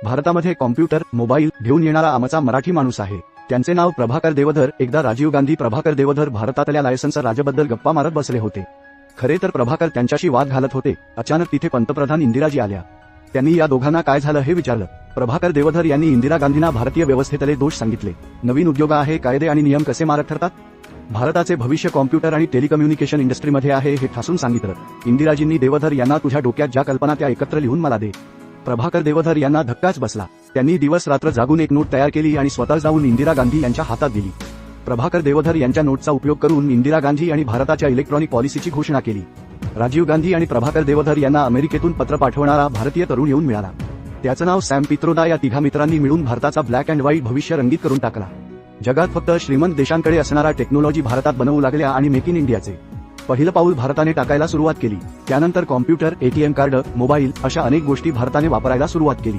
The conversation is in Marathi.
भारतामध्ये कॉम्प्युटर मोबाईल घेऊन येणारा आमचा मराठी माणूस आहे. त्यांचे नाव प्रभाकर देवधर. एकदा राजीव गांधी प्रभाकर देवधर भारतातल्या लायसन्स राजाबद्दल गप्पा मारत बसले होते. खरे तर प्रभाकर त्यांच्याशी वाद घालत होते. अचानक तिथे पंतप्रधान इंदिराजी आल्या. त्यांनी या दोघांना काय झालं हे विचारलं. प्रभाकर देवधर यांनी इंदिरा गांधींना भारतीय व्यवस्थेतले दोष सांगितले. नवीन उद्योग आहे, कायदे आणि नियम कसे मारक ठरतात. भारताचे भविष्य कॉम्प्युटर आणि टेलिकम्युनिकेशन इंडस्ट्रीमध्ये आहे हे ठासून सांगितलं. इंदिराजींनी देवधर यांना तुझ्या डोक्यात ज्या कल्पना त्या एकत्र लिहून मला दे. प्रभाकर देवधर यांना धक्काच बसला. त्यांनी दिवस रात्र जागून एक नोट तयार केली आणि स्वतः जाऊन इंदिरा गांधी यांच्या हातात दिली. प्रभाकर देवधर यांच्या नोटचा उपयोग करून इंदिरा गांधी आणि भारताच्या इलेक्ट्रॉनिक पॉलिसीची घोषणा केली. राजीव गांधी आणि प्रभाकर देवधर यांना अमेरिकेतून पत्र पाठवणारा भारतीय तरुण येऊन मिळाला. त्याचं नाव सॅम पित्रोदा. या तिघा मित्रांनी मिळून भारताचा ब्लॅक अँड व्हाईट भविष्य रंगीत करून टाकला. जगात फक्त श्रीमंत देशांकडे असणारा टेक्नॉलॉजी भारतात बनवू लागल्या आणि मेक इन इंडियाचे पहिलं पाऊल भारताने टाकायला सुरुवात केली. त्यानंतर कॉम्प्युटर, एटीएम कार्ड, मोबाईल अशा अनेक गोष्टी भारताने वापरायला सुरुवात केली.